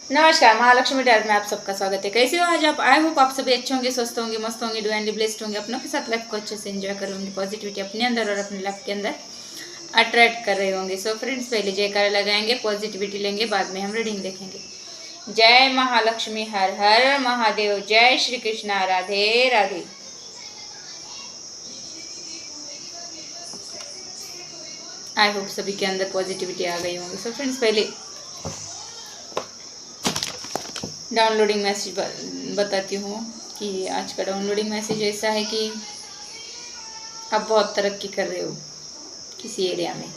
नमस्कार, महालक्ष्मी डायरी में आप सबका स्वागत है। कैसे हो आज आप? आई होप आप सभी अच्छे होंगे, स्वस्थ होंगे, मस्त होंगे, डिवाइनली ब्लेस्ड होंगे, अपनों के साथ लाइफ को अच्छे से एंजॉय कर होंगे, पॉजिटिविटी अपने अंदर और अपने लाइफ के अंदर अट्रैक्ट कर रहे होंगे। सो फ्रेंड्स, पहले जयकारा लगाएंगे, पॉजिटिविटी लेंगे, बाद में हम रीडिंग देखेंगे। जय महालक्ष्मी, हर हर महादेव, जय श्री कृष्णा, राधे राधे। आई होप सभी के अंदर पॉजिटिविटी आ गई होंगी। सो फ्रेंड्स, पहले डाउनलोडिंग मैसेज बताती हूँ कि आज का डाउनलोडिंग मैसेज ऐसा है कि आप बहुत तरक्की कर रहे हो किसी एरिया में,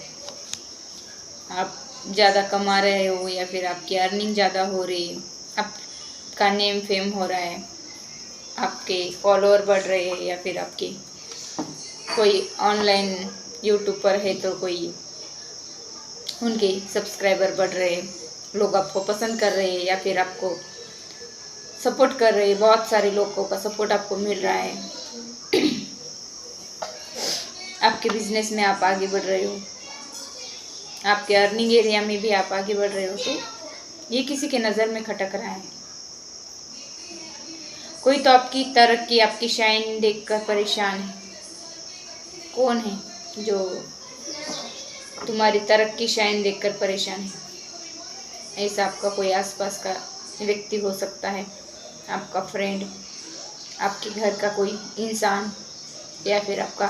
आप ज़्यादा कमा रहे हो या फिर आपकी अर्निंग ज़्यादा हो रही है, आपका नेम फेम हो रहा है, आपके फॉलोअर बढ़ रहे हैं या फिर आपके कोई ऑनलाइन यूट्यूब पर है तो कोई उनके सब्सक्राइबर बढ़ रहे हैं, लोग आपको पसंद कर रहे हैं या फिर आपको सपोर्ट कर रहे हैं, बहुत सारे लोगों का सपोर्ट आपको मिल रहा है। आपके बिजनेस में आप आगे बढ़ रहे हो, आपके अर्निंग एरिया में भी आप आगे बढ़ रहे हो, तो ये किसी के नज़र में खटक रहा है। कोई तो आपकी तरक्की, आपकी शाइन देखकर परेशान है। कौन है जो तुम्हारी तरक्की शाइन देखकर परेशान है? ऐसा आपका कोई आसपास का व्यक्ति हो सकता है, आपका फ्रेंड, आपके घर का कोई इंसान या फिर आपका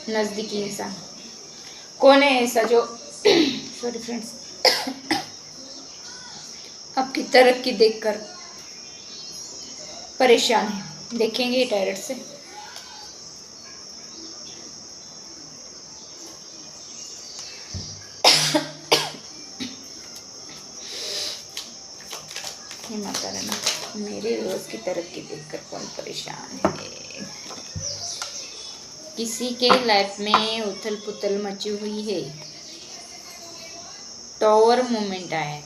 नज़दीकी इंसान। कौन है ऐसा जो सॉरी फ्रेंड्स आपकी तरक्की देखकर परेशान है? देखेंगे डायरेक्ट से। माता रानी, मेरे रोज की तरक्की देखकर कौन परेशान है? किसी के लाइफ में उथल पुथल मची हुई है, टॉवर मोमेंट आया है,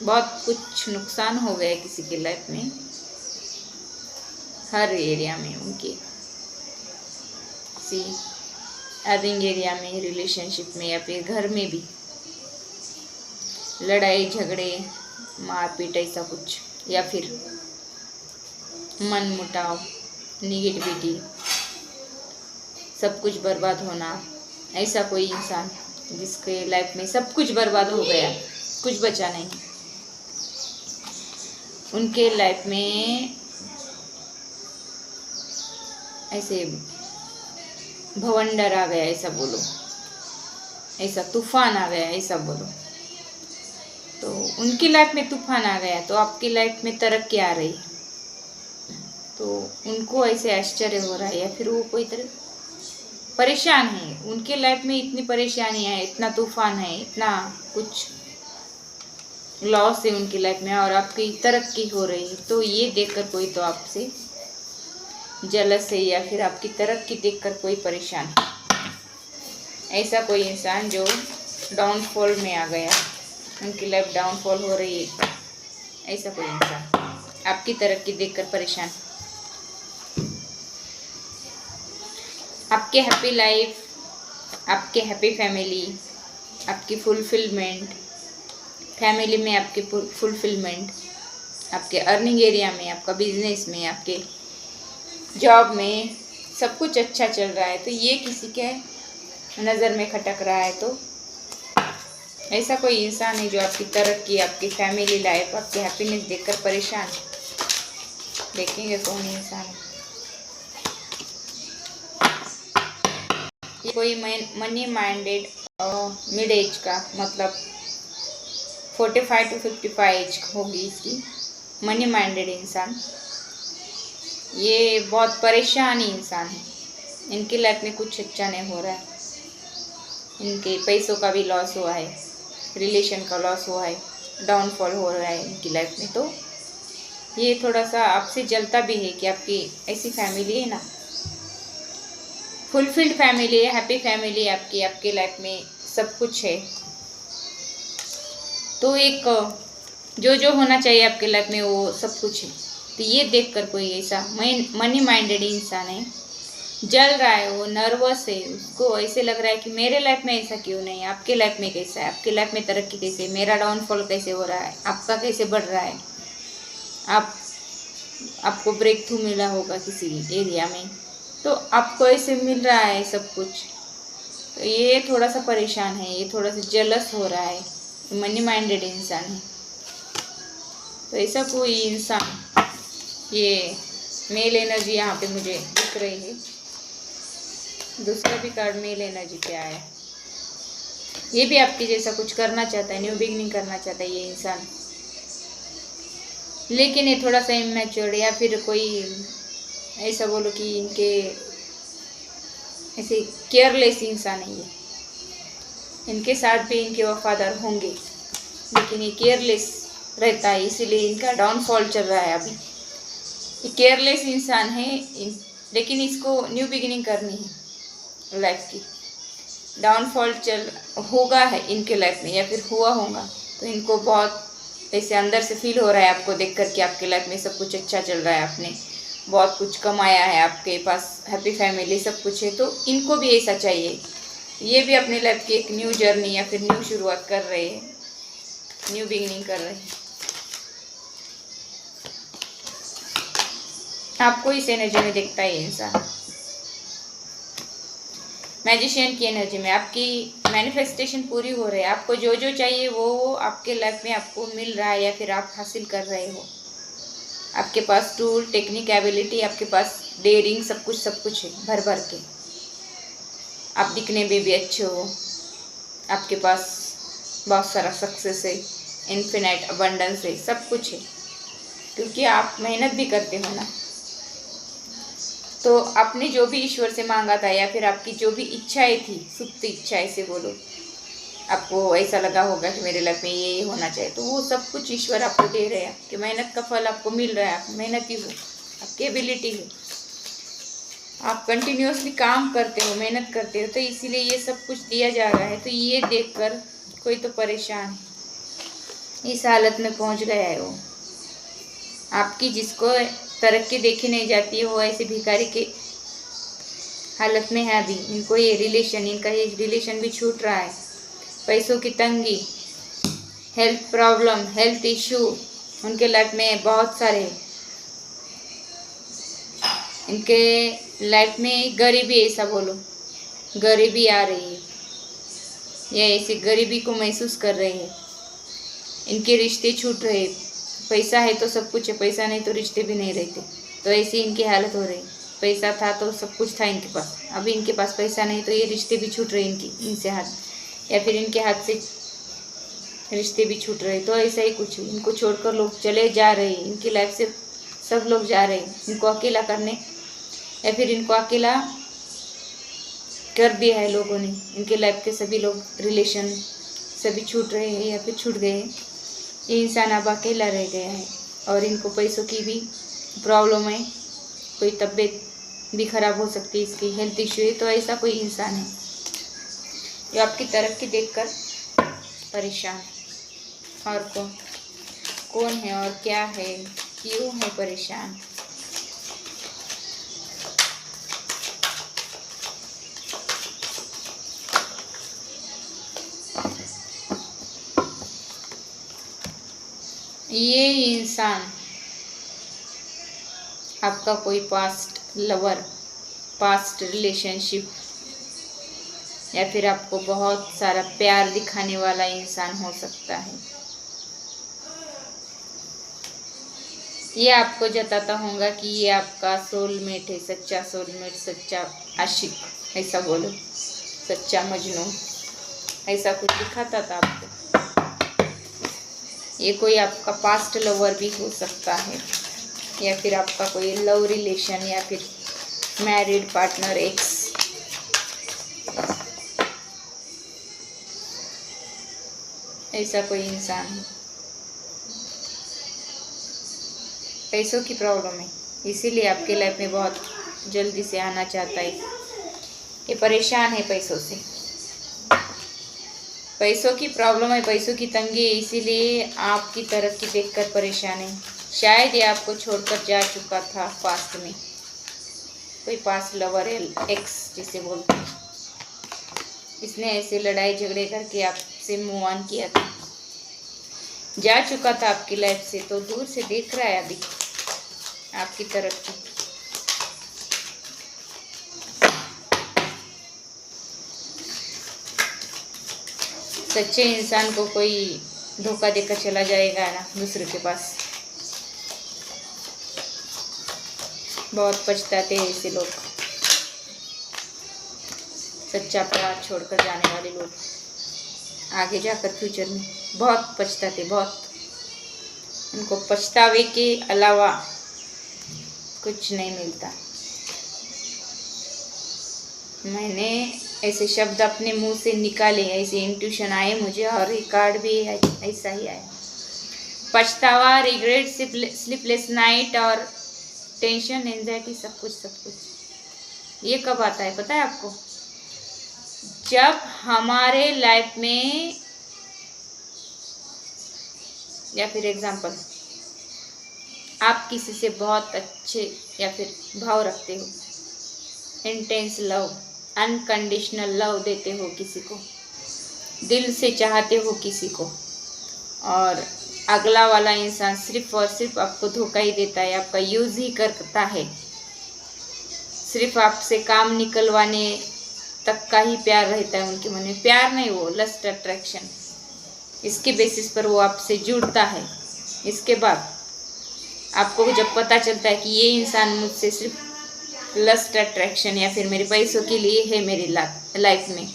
बहुत कुछ नुकसान हो गया किसी के लाइफ में, हर एरिया में उनके, किसी अर्निंग एरिया में, रिलेशनशिप में या फिर घर में भी लड़ाई झगड़े, मारपीट, ऐसा कुछ, या फिर मन मुटाव, निगेटिविटी, सब कुछ बर्बाद होना। ऐसा कोई इंसान जिसके लाइफ में सब कुछ बर्बाद हो गया, कुछ बचा नहीं, उनके लाइफ में ऐसे भवंडर आ गया, ऐसा बोलो, ऐसा तूफान आ गया, ऐसा बोलो। तो उनकी लाइफ में तूफान आ गया तो आपकी लाइफ में तरक्की आ रही, तो उनको ऐसे आश्चर्य हो रहा है या फिर वो कोई तरह परेशान है। उनके लाइफ में इतनी परेशानी है, इतना तूफान है, इतना कुछ लॉस है उनकी लाइफ में, और आपकी तरक्की हो रही है। तो ये देखकर कोई तो आपसे जलस है या फिर आपकी तरक्की देखकर कोई परेशान है। ऐसा कोई इंसान जो डाउनफॉल में आ गया, उनकी लाइफ डाउनफॉल हो रही है, ऐसा कोई इंसान आपकी तरक्की देखकर परेशान। आपके हैप्पी लाइफ, आपके हैप्पी फैमिली, आपकी फुलफिलमेंट, फैमिली में आपकी फुलफिलमेंट, आपके अर्निंग एरिया में, आपका बिजनेस में, आपके जॉब में सब कुछ अच्छा चल रहा है, तो ये किसी के नज़र में खटक रहा है। तो ऐसा कोई इंसान है जो आपकी तरक्की, आपकी फैमिली लाइफ, आपकी हैप्पीनेस देखकर परेशान। देखेंगे कौन इंसान है। ये कोई मनी माइंडेड मिड एज का, मतलब 45 to 55 एज होगी इसकी, मनी माइंडेड इंसान। ये बहुत परेशान इंसान है, इनकी लाइफ में कुछ अच्छा नहीं हो रहा है, इनके पैसों का भी लॉस हुआ है, रिलेशन का लॉस हुआ है, डाउनफॉल हो रहा है इनकी लाइफ में। तो ये थोड़ा सा आपसे जलता भी है कि आपकी ऐसी फैमिली है ना, फुलफिल्ड फैमिली है, हैप्पी फैमिली है आपकी, आपके लाइफ में सब कुछ है, तो एक जो जो होना चाहिए आपके लाइफ में वो सब कुछ है। तो ये देखकर कोई ऐसा मनी माइंडेड इंसान है जल रहा है, वो नर्वस है, उसको ऐसे लग रहा है कि मेरे लाइफ में ऐसा क्यों नहीं है, आपके लाइफ में कैसा है, आपके लाइफ में तरक्की कैसे है, मेरा डाउनफॉल कैसे हो रहा है, आपका कैसे बढ़ रहा है। आपको ब्रेक थ्रू मिला होगा किसी एरिया में, तो आपको ऐसे मिल रहा है सब कुछ, तो ये थोड़ा सा परेशान है, ये थोड़ा सा जेलस हो रहा है, मनी माइंडेड इंसान है। तो ऐसा कोई इंसान, ये मेल एनर्जी यहाँ पे मुझे दिख रही है। दूसरा भी कार्ड मेल एनर्जी पे आया है। ये भी आपके जैसा कुछ करना चाहता है, न्यू बिगनिंग करना चाहता है ये इंसान, लेकिन ये थोड़ा सा इमैच्योर, या फिर कोई ऐसा बोलो कि इनके ऐसे केयरलेस इंसान है ये। इनके साथ भी इनके वफादार होंगे, लेकिन ये केयरलेस रहता है, इसीलिए इनका डाउनफॉल चल रहा है अभी। ये केयरलेस इंसान है, लेकिन इसको न्यू बिगिनिंग करनी है लाइफ की। डाउनफॉल होगा है इनके लाइफ में, या फिर हुआ होगा, तो इनको बहुत ऐसे अंदर से फील हो रहा है आपको देख कर कि आपके लाइफ में सब कुछ अच्छा चल रहा है, आपने बहुत कुछ कमाया है, आपके पास हैप्पी फैमिली सब कुछ है, तो इनको भी ऐसा चाहिए। ये भी अपनी लाइफ की एक न्यू जर्नी या फिर न्यू शुरुआत कर रहे हैं, न्यू बिगिनिंग कर रहे हैं। आपको इस एनर्जी में देखता है इंसान, मैजिशियन की एनर्जी में। आपकी मैनिफेस्टेशन पूरी हो रही है, आपको जो जो चाहिए वो आपके लाइफ में आपको मिल रहा है, या फिर आप हासिल कर रहे हो। आपके पास टूल, टेक्निक, एबिलिटी, आपके पास डेयरिंग, सब कुछ है भर भर के। आप दिखने में भी अच्छे हो, आपके पास बहुत सारा सक्सेस है, इन्फिनाइट अबंडेंस है, सब कुछ है, क्योंकि आप मेहनत भी करते हो ना। तो आपने जो भी ईश्वर से मांगा था, या फिर आपकी जो भी इच्छाएं थी, सुप्त इच्छा ऐसे बोलो, आपको ऐसा लगा होगा कि मेरे लाइफ में ये होना चाहिए, तो वो सब कुछ ईश्वर आपको दे रहे हैं। कि मेहनत का फल आपको मिल रहा है, आप मेहनती हो, आपकी एबिलिटी है, आप कंटिन्यूसली काम करते हो, मेहनत करते हो, तो इसीलिए ये सब कुछ दिया जा रहा है। तो ये देखकर कोई तो परेशान है, इस हालत में पहुंच गया है वो। आपकी जिसको तरक्की देखी नहीं जाती है, वो ऐसे भिखारी के हालत में है अभी। इनको ये रिलेशन, इनका ये रिलेशन भी छूट रहा है। पैसों की तंगी, हेल्थ प्रॉब्लम, हेल्थ इशू उनके लाइफ में बहुत सारे। इनके लाइफ में गरीबी, ऐसा बोलो, गरीबी आ रही है, या ऐसी गरीबी को महसूस कर रहे हैं। इनके रिश्ते छूट रहे, पैसा है तो सब कुछ है, पैसा नहीं तो रिश्ते भी नहीं रहते, तो ऐसी इनकी हालत हो रही। पैसा था तो सब कुछ था इनके पास, अभी इनके पास पैसा नहीं, तो ये रिश्ते भी छूट रहे इनसे हाथ, या फिर इनके हाथ से रिश्ते भी छूट रहे। तो ऐसा ही कुछ है, इनको छोड़कर लोग चले जा रहे हैं, इनकी लाइफ से सब लोग जा रहे हैं इनको अकेला करने, या फिर इनको अकेला कर दिया है लोगों ने। इनके लाइफ के सभी लोग, रिलेशन सभी छूट रहे हैं या फिर छूट गए हैं। ये इंसान अब अकेला रह गया है, और इनको पैसों की भी प्रॉब्लम है, कोई तबीयत भी खराब हो सकती है, इसकी हेल्थ इशू है। तो ऐसा कोई इंसान है जो आपकी तरक्की देखकर परेशान है। और कौन है और क्या है, क्यों है परेशान? ये इंसान आपका कोई पास्ट लवर, पास्ट रिलेशनशिप, या फिर आपको बहुत सारा प्यार दिखाने वाला इंसान हो सकता है। ये आपको जताता होगा कि ये आपका सोलमेट है, सच्चा सोलमेट, सच्चा आशिक, ऐसा बोलो, सच्चा मजनू, ऐसा कुछ दिखाता था आपको। ये कोई आपका पास्ट लवर भी हो सकता है, या फिर आपका कोई लव रिलेशन, या फिर मैरिड पार्टनर, एक्स। ऐसा कोई इंसान है। पैसों की प्रॉब्लम है, इसीलिए आपके लाइफ में बहुत जल्दी से आना चाहता है। ये परेशान है पैसों से, पैसों की प्रॉब्लम है, पैसों की तंगी है, इसीलिए आपकी तरक्की देखकर परेशान है। शायद ये आपको छोड़कर जा चुका था पास्ट में, कोई पास लवर है, एक्स जिसे बोलते हैं, इसने ऐसे लड़ाई झगड़े करके आपसे मूव ऑन किया था, जा चुका था आपकी लाइफ से, तो दूर से देख रहा है अभी आपकी तरफ की। सच्चे इंसान को कोई धोखा देकर चला जाएगा ना दूसरे के पास, बहुत पछताते हैं ऐसे लोग, सच्चा प्यार छोड़कर जाने वाले लोग आगे जाकर फ्यूचर में बहुत पछताते, बहुत। उनको पछतावे के अलावा कुछ नहीं मिलता। मैंने ऐसे शब्द अपने मुंह से निकाले, ऐसे इंट्यूशन आए मुझे, और रिकॉर्ड भी ऐसा ही आया। पछतावा, रिग्रेट, स्लीपलेस नाइट और टेंशन, एंजाइटी, सब कुछ ये कब आता है पता है आपको? जब हमारे लाइफ में, या फिर एग्जाम्पल, आप किसी से बहुत अच्छे या फिर भाव रखते हो, इंटेंस लव, अनकंडीशनल लव देते हो किसी को, दिल से चाहते हो किसी को, और अगला वाला इंसान सिर्फ और सिर्फ आपको धोखा ही देता है, आपका यूज़ ही करता है, सिर्फ आपसे काम निकलवाने तक का ही प्यार रहता है उनके मन में। प्यार नहीं, वो लस्ट, अट्रैक्शन, इसके बेसिस पर वो आपसे जुड़ता है। इसके बाद आपको जब पता चलता है कि ये इंसान मुझसे सिर्फ लस्ट, अट्रैक्शन या फिर मेरे पैसों के लिए है मेरी लाइफ में,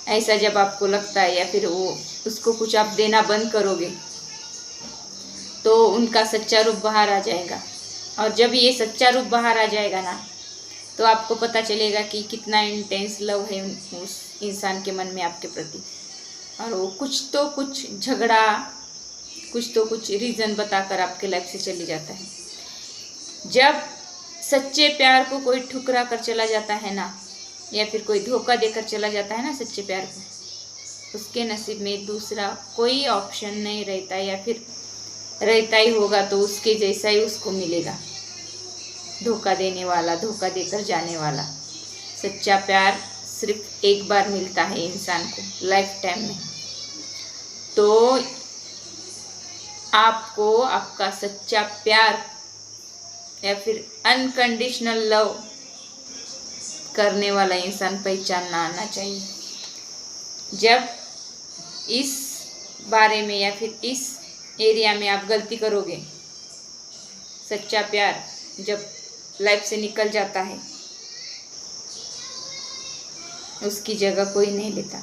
ऐसा जब आपको लगता है, या फिर वो उसको कुछ आप देना बंद करोगे, तो उनका सच्चा रूप बाहर आ जाएगा। और जब ये सच्चा रूप बाहर आ जाएगा ना, तो आपको पता चलेगा कि कितना इंटेंस लव है उस इंसान के मन में आपके प्रति, और वो कुछ झगड़ा, कुछ रीज़न बताकर आपके लाइफ से चली जाता है। जब सच्चे प्यार को कोई ठुकरा कर चला जाता है ना, या फिर कोई धोखा देकर चला जाता है ना सच्चे प्यार को, उसके नसीब में दूसरा कोई ऑप्शन नहीं रहता, या फिर रहता ही होगा तो उसके जैसा ही उसको मिलेगा, धोखा देने वाला, धोखा देकर जाने वाला। सच्चा प्यार सिर्फ एक बार मिलता है इंसान को लाइफ टाइम में। तो आपको आपका सच्चा प्यार या फिर अनकंडीशनल लव करने वाला इंसान पहचानना आना चाहिए। जब इस बारे में या फिर इस एरिया में आप गलती करोगे, सच्चा प्यार जब लाइफ से निकल जाता है, उसकी जगह कोई नहीं लेता।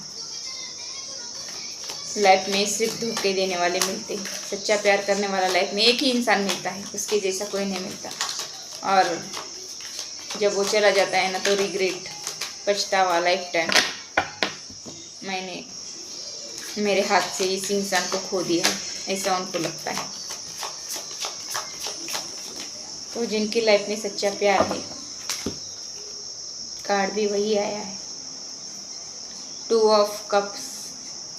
लाइफ में सिर्फ धोखे देने वाले मिलते हैं, सच्चा प्यार करने वाला लाइफ में एक ही इंसान मिलता है, उसके जैसा कोई नहीं मिलता। और जब वो चला जाता है ना, तो रिग्रेट, पछतावा लाइफ टाइम, मैंने मेरे हाथ से इस इंसान को खो दिया, ऐसा उनको लगता है। तो जिनकी लाइफ में सच्चा प्यार है, कार्ड भी वही आया है, 2 ऑफ कप्स,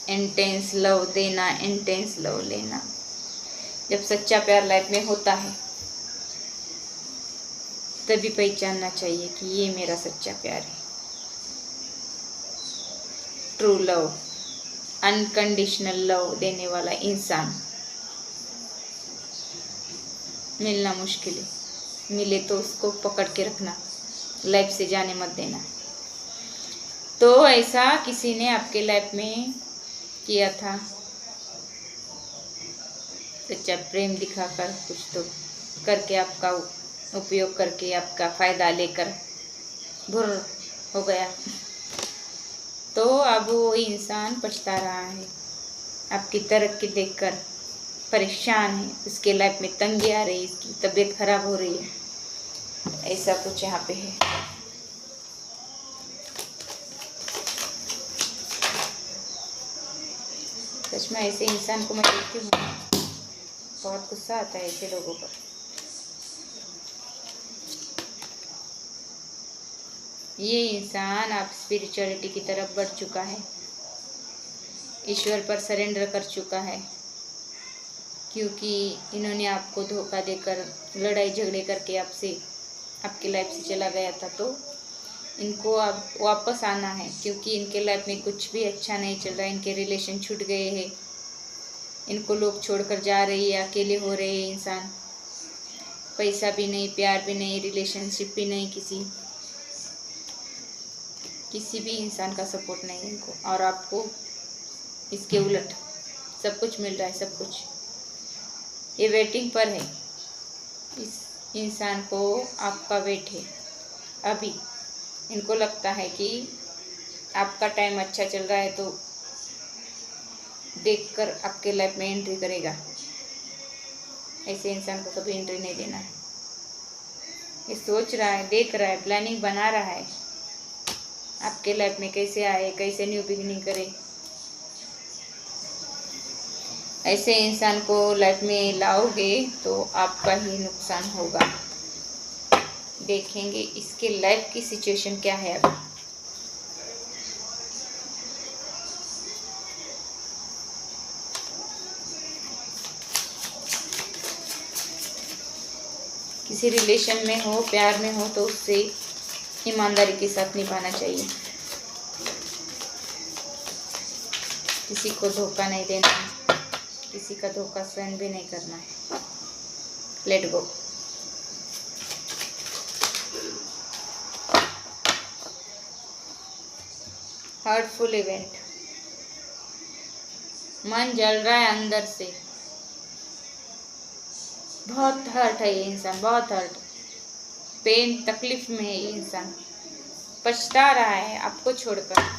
इंटेंस लव देना, इंटेंस लव लेना। जब सच्चा प्यार लाइफ में होता है, तभी पहचानना चाहिए कि ये मेरा सच्चा प्यार है। ट्रू लव, अनकंडीशनल लव देने वाला इंसान मिलना मुश्किल है, मिले तो उसको पकड़ के रखना, लाइफ से जाने मत देना। तो ऐसा किसी ने आपके लाइफ में किया था, सच्चा प्रेम दिखाकर, कुछ तो करके, आपका उपयोग करके, आपका फ़ायदा लेकर भुर हो गया, तो अब वो इंसान पछता रहा है, आपकी तरक्की देखकर परेशान है, उसके लाइफ में तंगी आ रही है, इसकी तबीयत खराब हो रही है, ऐसा कुछ यहाँ पे है। सच में ऐसे इंसान को मैं देखती हूँ, बहुत गुस्सा आता है ऐसे लोगों पर। ये इंसान आप स्पिरिचुअलिटी की तरफ बढ़ चुका है, ईश्वर पर सरेंडर कर चुका है, क्योंकि इन्होंने आपको धोखा देकर, लड़ाई झगड़े करके आपसे आपकी लाइफ से चला गया था, तो इनको अब वापस आना है, क्योंकि इनके लाइफ में कुछ भी अच्छा नहीं चल रहा है। इनके रिलेशन छूट गए हैं, इनको लोग छोड़कर जा रही है, अकेले हो रहे हैं इंसान। पैसा भी नहीं, प्यार भी नहीं, रिलेशनशिप भी नहीं, किसी भी इंसान का सपोर्ट नहीं इनको। और आपको इसके उलट सब कुछ मिल रहा है, सब कुछ। ये वेटिंग पर है, इस इंसान को आपका वेट है अभी। इनको लगता है कि आपका टाइम अच्छा चल रहा है, तो देखकर आपके लाइफ में एंट्री करेगा। ऐसे इंसान को कभी एंट्री नहीं देना है। ये सोच रहा है, देख रहा है, प्लानिंग बना रहा है आपके लाइफ में कैसे आए, कैसे न्यू बिगिनिंग करे। ऐसे इंसान को लाइफ में लाओगे तो आपका ही नुकसान होगा। देखेंगे इसके लाइफ की सिचुएशन क्या है अभी। किसी रिलेशन में हो, प्यार में हो, तो उससे ईमानदारी के साथ निभाना चाहिए। किसी को धोखा नहीं देना है, किसी का धोखा सहन भी नहीं करना है। Let go. हर्टफुल इवेंट, मन जल रहा है अंदर से, बहुत हर्ट है ये इंसान, बहुत हर्ट, पेन, तकलीफ में है ये इंसान, पछता रहा है आपको छोड़कर।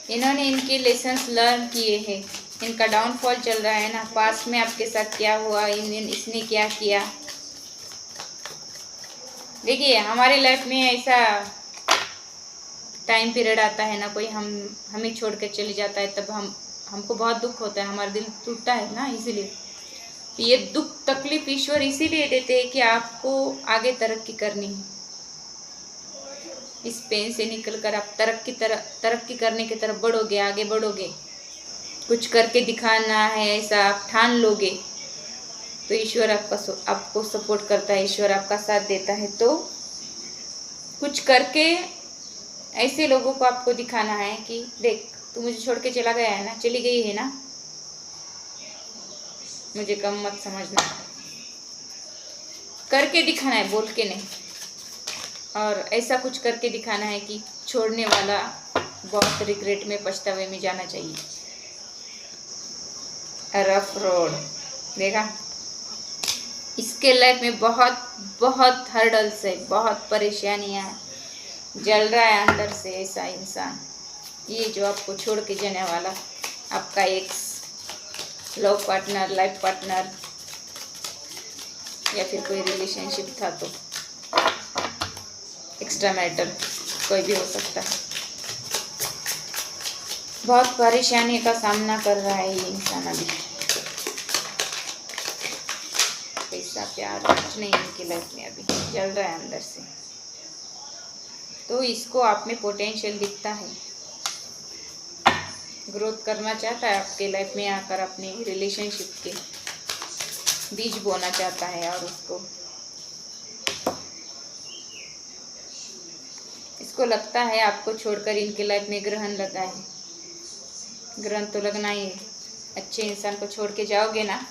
इन्होंने इनके लेसन्स लर्न किए हैं। इनका डाउनफॉल चल रहा है ना, पास्ट में आपके साथ क्या हुआ, इसने क्या किया। देखिए हमारे लाइफ में ऐसा टाइम पीरियड आता है ना, कोई हमें छोड़ कर चले जाता है, तब हमको बहुत दुख होता है, हमारा दिल टूटता है ना। इसीलिए ये दुख तकलीफ ईश्वर इसीलिए देते हैं कि आपको आगे तरक्की करनी है। इस पेन से निकलकर आप तरक्की करने की तरफ बढ़ोगे, आगे बढ़ोगे, कुछ करके दिखाना है, ऐसा आप ठान लोगे तो ईश्वर आपको सपोर्ट करता है, ईश्वर आपका साथ देता है। तो कुछ करके ऐसे लोगों को आपको दिखाना है कि देख, तू मुझे छोड़ के चला गया है ना, चली गई है ना, मुझे कम मत समझना। करके दिखाना है, बोल के नहीं। और ऐसा कुछ करके दिखाना है कि छोड़ने वाला बहुत रिग्रेट में, पछतावे में जाना चाहिए। रफ रोड, देखा इसके लाइफ में बहुत बहुत हर्डल्स है, बहुत परेशानियां हैं, जल रहा है अंदर से ऐसा इंसान। ये जो आपको छोड़ के जाने वाला आपका x, love partner, life partner, या फिर कोई रिलेशनशिप था, तो एक्स्ट्रा मैरिटल कोई भी हो सकता है। बहुत परेशानी का सामना कर रहा है ये इंसान अभी। पैसा, प्यार कुछ नहीं इनकी लाइफ में अभी, जल रहा है अंदर से। तो इसको आप में पोटेंशियल दिखता है, ग्रोथ करना चाहता है आपके लाइफ में आकर, अपने रिलेशनशिप के बीज बोना चाहता है। और इसको लगता है आपको छोड़कर इनके लाइफ में ग्रहण लगा है। ग्रहण तो लगना ही है। अच्छे इंसान को छोड़ के जाओगे ना,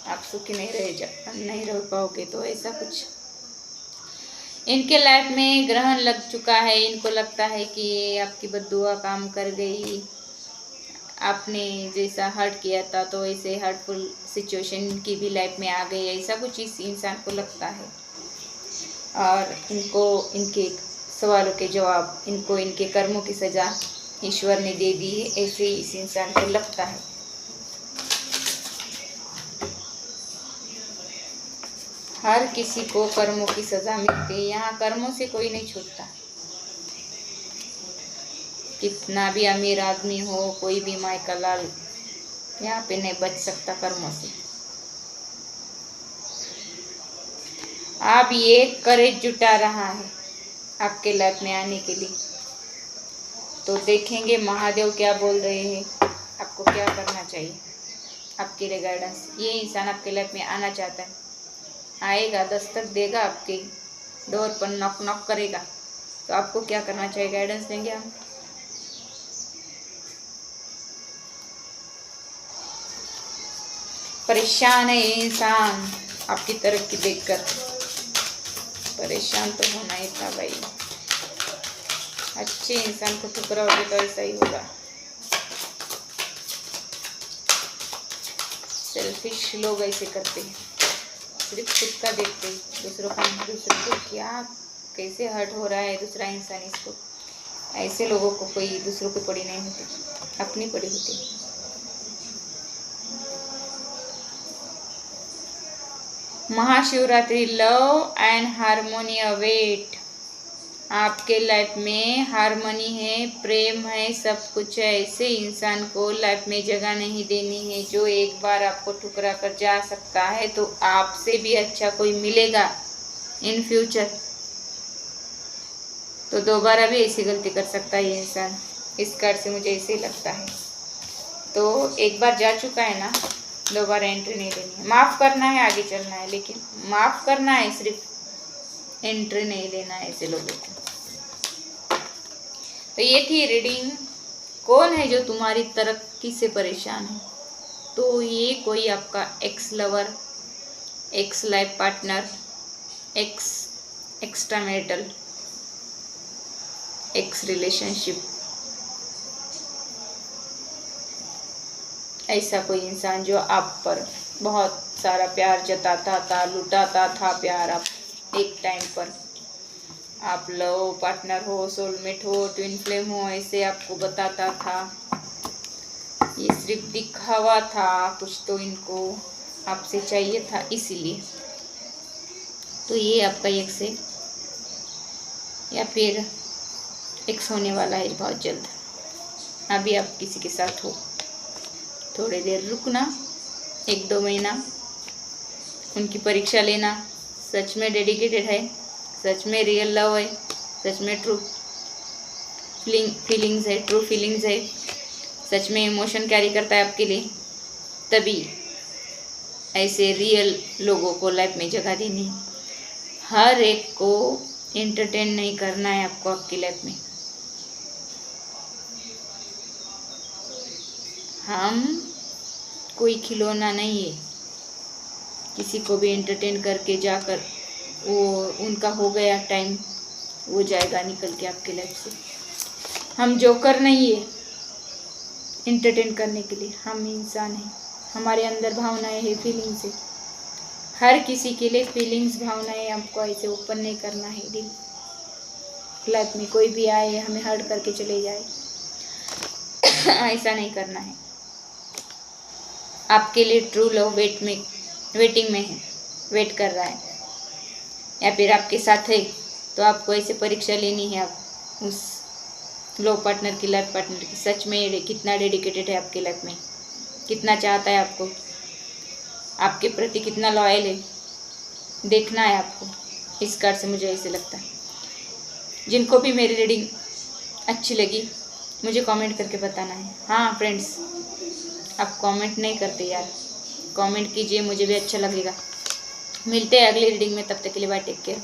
आप सुखी नहीं रह पाओगे। तो ऐसा कुछ इनके लाइफ में ग्रहण लग चुका है। इनको लगता है कि ये आपकी बद्दुआ काम कर गई, आपने जैसा हर्ट किया था तो ऐसे हर्टफुल सिचुएशन की भी लाइफ में आ गई, ऐसा कुछ इस इंसान को लगता है। और इनको इनके सवालों के जवाब, इनको इनके कर्मों की सज़ा ईश्वर ने दे दी है, ऐसे ही इस इंसान को लगता है। हर किसी को कर्मों की सज़ा मिलती है, यहाँ कर्मों से कोई नहीं छूटता। कितना भी अमीर आदमी हो, कोई भी माई का लाल यहाँ पे नहीं बच सकता कर्मों से। अब ये करेज जुटा रहा है आपके लाइफ में आने के लिए। तो देखेंगे महादेव क्या बोल रहे हैं, आपको क्या करना चाहिए, आपके लिए गाइडेंस। ये इंसान आपके लाइफ में आना चाहता है, आएगा, दस्तक देगा, आपके डोर पर नॉक नॉक करेगा, तो आपको क्या करना चाहिए, गाइडेंस देंगे हम। परेशान है ये इंसान आपकी तरक्की देखकर, परेशान तो होना ही था भाई। अच्छे इंसान को ठुकराओगे तो ऐसा ही होगा। सेल्फिश लोग ऐसे करते हैं, सिर्फ खुद का देखते हैं, दूसरों को क्या कैसे हर्ट हो रहा है दूसरा इंसान इसको। ऐसे लोगों को कोई दूसरों की पड़ी नहीं होती, अपनी पड़ी होती। Mahashivratri love and harmony await. आपके लाइफ में हारमोनी है, प्रेम है, सब कुछ है। ऐसे इंसान को लाइफ में जगह नहीं देनी है जो एक बार आपको ठुकरा कर जा सकता है, तो आपसे भी अच्छा कोई मिलेगा इन फ्यूचर, तो दोबारा भी ऐसी गलती कर सकता है ये इंसान। इस कार्ड से मुझे ऐसे ही लगता है। तो एक बार जा चुका है ना, दोबारा एंट्री नहीं लेनी है। माफ़ करना है, आगे चलना है, लेकिन माफ़ करना है, सिर्फ एंट्री नहीं लेना है ऐसे लोगों को। तो ये थी रीडिंग। कौन है जो तुम्हारी तरक्की से परेशान है? तो ये कोई आपका x lover, x life partner, x extra marital, x relationship, ऐसा कोई इंसान जो आप पर बहुत सारा प्यार जताता था, लुटाता था प्यार आप एक टाइम पर। आप लव पार्टनर हो, सोलमेट हो, ट्विन फ्लेम हो, ऐसे आपको बताता था। ये सिर्फ दिखावा था, कुछ तो इनको आपसे चाहिए था इसीलिए। तो ये आपका एक्स है या फिर एक्स होने वाला है बहुत जल्द। अभी आप किसी के साथ हो, थोड़ी देर रुकना, 1-2 महीना, उनकी परीक्षा लेना। सच में डेडिकेटेड है, सच में रियल लव है, सच में ट्रू फीलिंग्स है, ट्रू फीलिंग्स है, सच में इमोशन कैरी करता है आपके लिए, तभी ऐसे रियल लोगों को लाइफ में जगह देनी है। हर एक को एंटरटेन नहीं करना है आपको आपकी लाइफ में। हम कोई खिलौना नहीं है, किसी को भी एंटरटेन करके जाकर वो उनका हो गया टाइम, वो जाएगा निकल के आपके लाइफ से। हम जोकर नहीं है एंटरटेन करने के लिए, हम इंसान हैं, हमारे अंदर भावनाएं है, फीलिंग्स है। हर किसी के लिए फीलिंग्स, भावनाएं आपको ऐसे ओपन नहीं करना है दिल। लाइफ में कोई भी आए हमें हर्ट करके चले जाए, ऐसा नहीं करना है। आपके लिए ट्रू लव वेटिंग में है, वेट कर रहा है, या फिर आपके साथ है, तो आपको ऐसे परीक्षा लेनी है आप उस लव पार्टनर की, लाइफ पार्टनर की। सच में कितना डेडिकेटेड है आपके लाइफ में, कितना चाहता है आपको, आपके प्रति कितना लॉयल है, देखना है आपको। इस कार्ड से मुझे ऐसे लगता है। जिनको भी मेरी रीडिंग अच्छी लगी मुझे कमेंट करके बताना है। हाँ फ्रेंड्स, आप कमेंट नहीं करते यार, कमेंट कीजिए, मुझे भी अच्छा लगेगा। मिलते हैं अगली रीडिंग में, तब तक के लिए बाय, टेक केयर।